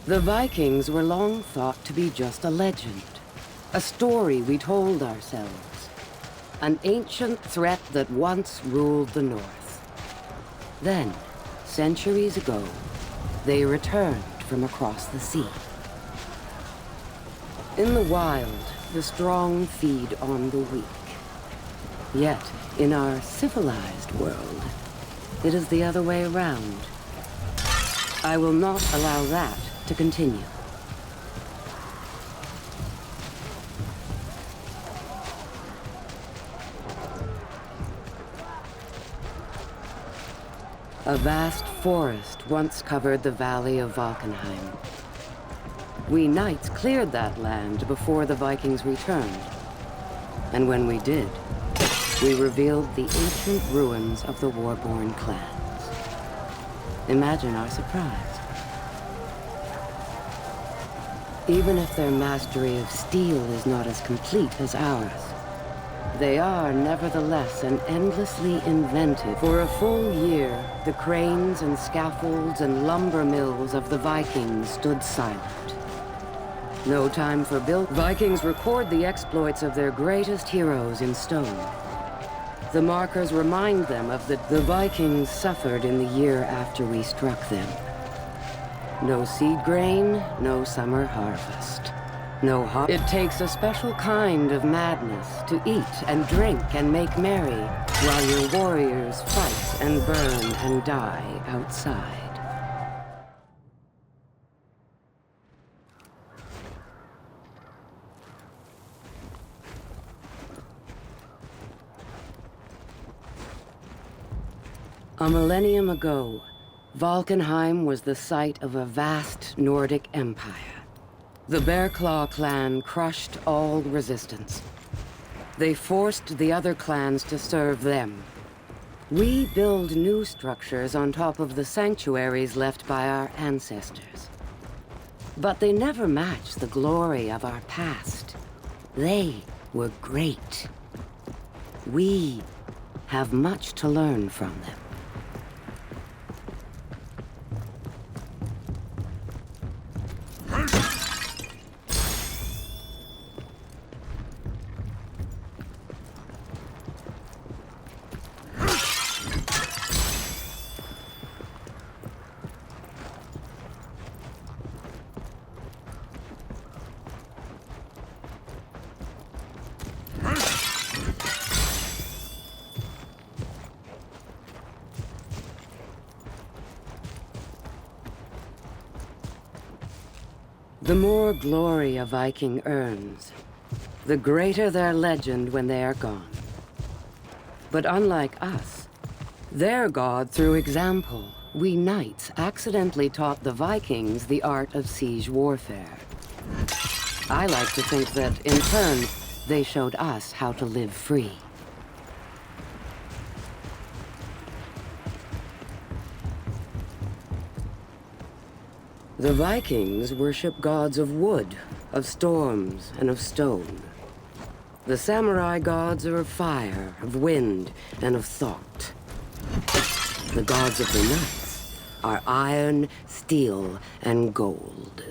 The Vikings were long thought to be just a legend, a story we told ourselves, an ancient threat that once ruled the North. Then, centuries ago, they returned from across the sea. In the wild, the strong feed on the weak. Yet, in our civilized world, it is the other way around. I will not allow that to continue. A vast forest once covered the valley of Valkenheim. We knights cleared that land before the Vikings returned. And when we did, we revealed the ancient ruins of the war-born clans. Imagine our surprise. Even if their mastery of steel is not as complete as ours, they are nevertheless an endlessly inventive. For a full year, the cranes and scaffolds and lumber mills of the Vikings stood silent. No time for build. Vikings record the exploits of their greatest heroes in stone. The markers remind them of the Vikings suffered in the year after we struck them. No seed grain, no summer harvest. No It takes a special kind of madness to eat and drink and make merry while your warriors fight and burn and die outside. A millennium ago, Valkenheim was the site of a vast Nordic empire. The Bearclaw clan crushed all resistance. They forced the other clans to serve them. We build new structures on top of the sanctuaries left by our ancestors. But they never match the glory of our past. They were great. We have much to learn from them. The more glory a Viking earns, the greater their legend when they are gone. But unlike us, their god through example, we knights accidentally taught the Vikings the art of siege warfare. I like to think that, in turn, they showed us how to live free. The Vikings worship gods of wood, of storms, and of stone. The samurai gods are of fire, of wind, and of thought. The gods of the knights are iron, steel, and gold.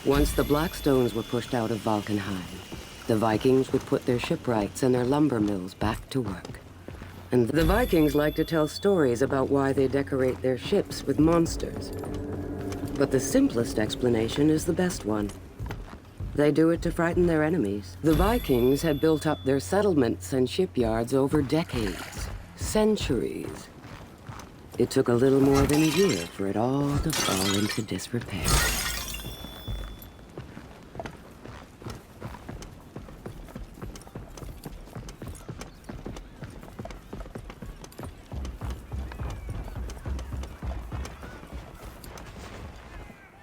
Once the Blackstones were pushed out of Valkenheim, the Vikings would put their shipwrights and their lumber mills back to work. And the Vikings like to tell stories about why they decorate their ships with monsters. But the simplest explanation is the best one. They do it to frighten their enemies. The Vikings had built up their settlements and shipyards over decades, centuries. It took a little more than a year for it all to fall into disrepair.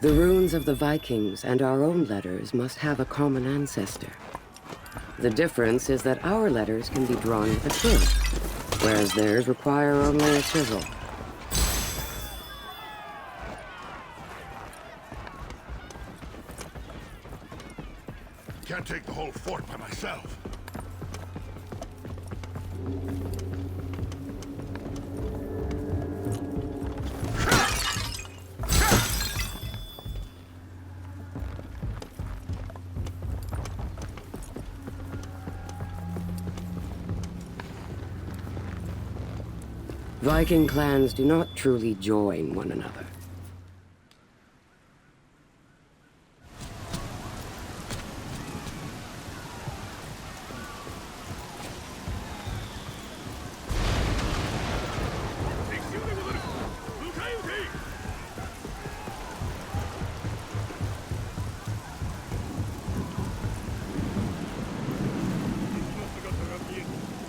The runes of the Vikings and our own letters must have a common ancestor. The difference is that our letters can be drawn with a quill, whereas theirs require only a chisel. Can't take the whole fort by myself. Viking clans do not truly join one another.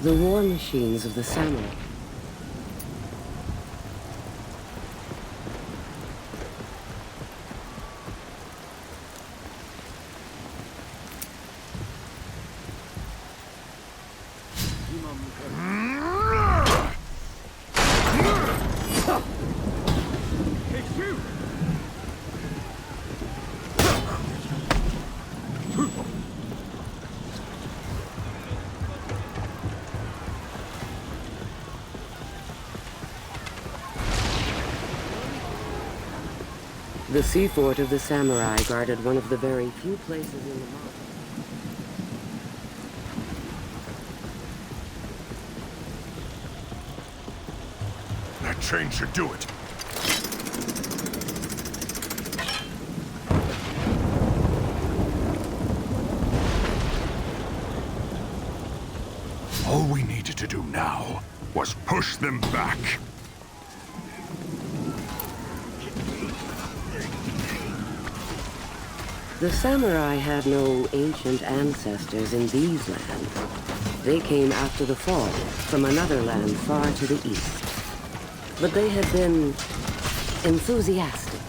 The war machines of the samurai. The sea fort of the samurai guarded one of the very few places in the mountain. That chain should do it. All we needed to do now was push them back. The samurai had no ancient ancestors in these lands. They came after the fall from another land far to the east. But they had been enthusiastic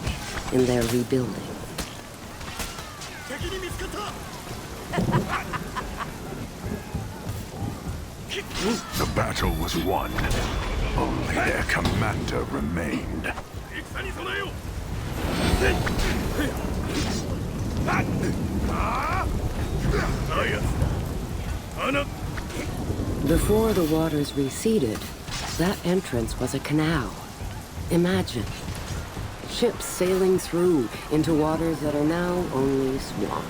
in their rebuilding. The battle was won. Only their commander remained. Before the waters receded, that entrance was a canal. Imagine. Ships sailing through into waters that are now only swamp.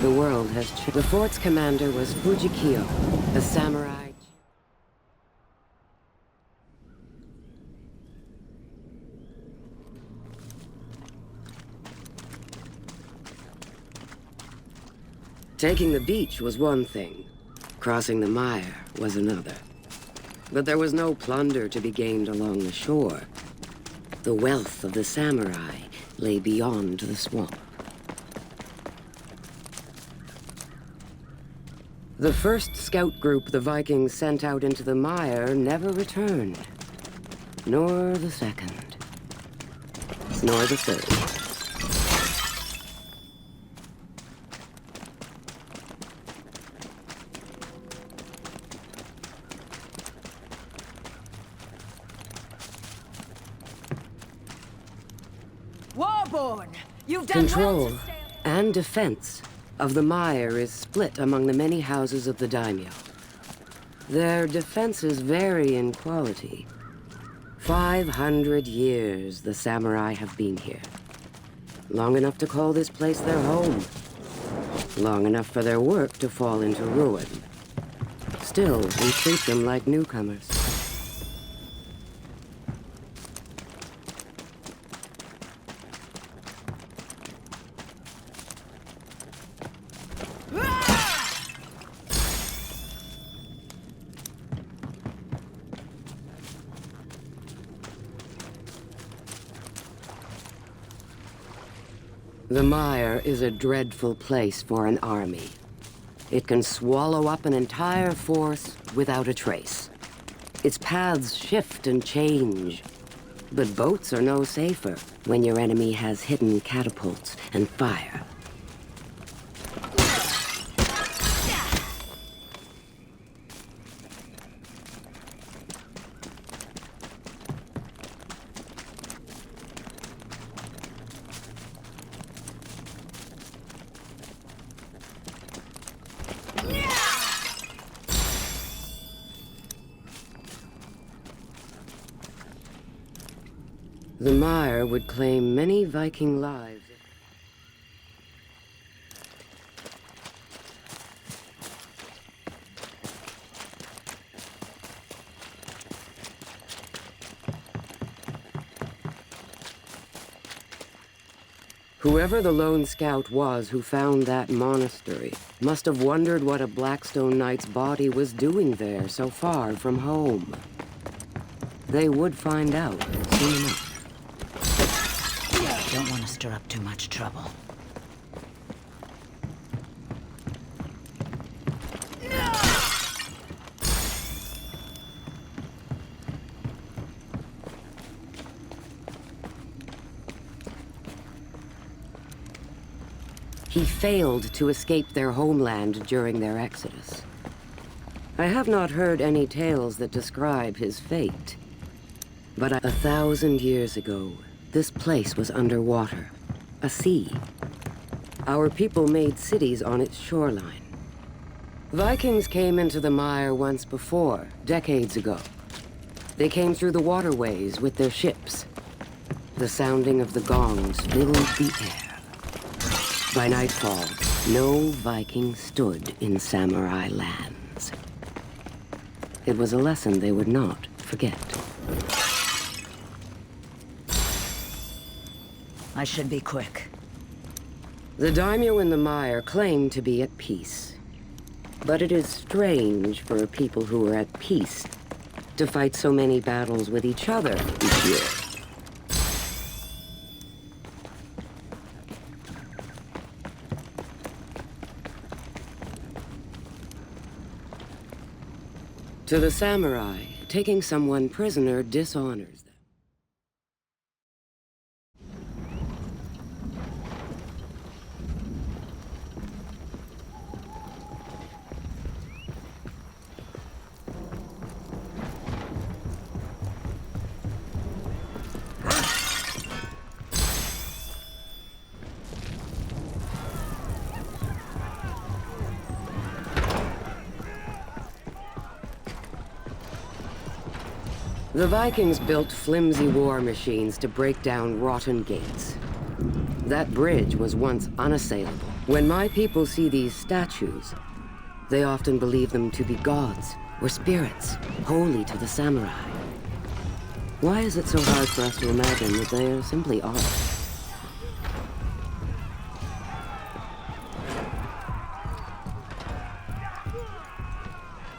The world has changed. The fort's commander was Fujikyo, a samurai. Taking the beach was one thing. Crossing the mire was another. But there was no plunder to be gained along the shore. The wealth of the samurai lay beyond the swamp. The first scout group the Vikings sent out into the mire never returned. Nor the second. Nor the third. Warborn, you've done Control well to stay... and defense of the mire is split among the many houses of the daimyo. Their defenses vary in quality. 500 years the samurai have been here. Long enough to call this place their home. Long enough for their work to fall into ruin. Still, we treat them like newcomers. The mire is a dreadful place for an army. It can swallow up an entire force without a trace. Its paths shift and change. But boats are no safer when your enemy has hidden catapults and fire. The mire would claim many Viking lives. Whoever the lone scout was who found that monastery must have wondered what a Blackstone Knight's body was doing there so far from home. They would find out soon enough. Don't want to stir up too much trouble. He failed to escape their homeland during their exodus. I have not heard any tales that describe his fate. But 1,000 years ago, this place was underwater, a sea. Our people made cities on its shoreline. Vikings came into the mire once before, decades ago. They came through the waterways with their ships. The sounding of the gongs filled the air. By nightfall, no Viking stood in samurai lands. It was a lesson they would not forget. I should be quick. The daimyo in the mire claim to be at peace. But it is strange for a people who are at peace to fight so many battles with each other each year. To the samurai, taking someone prisoner dishonors them. The Vikings built flimsy war machines to break down rotten gates. That bridge was once unassailable. When my people see these statues, they often believe them to be gods or spirits, holy to the samurai. Why is it so hard for us to imagine that they simply are?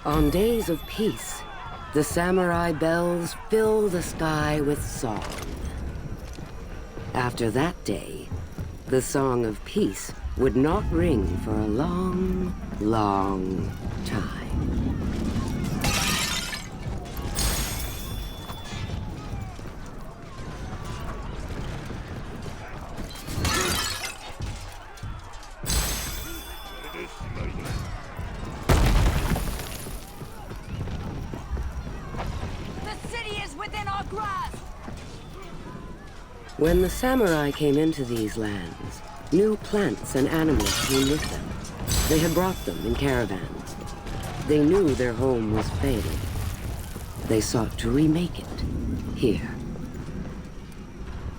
On days of peace, the samurai bells fill the sky with song. After that day, the song of peace would not ring for a long, long time. When the samurai came into these lands, new plants and animals came with them. They had brought them in caravans. They knew their home was failing. They sought to remake it here.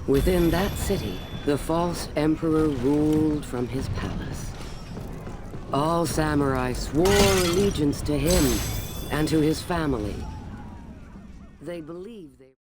Within that city, the false emperor ruled from his palace. All samurai swore allegiance to him and to his family. They believed they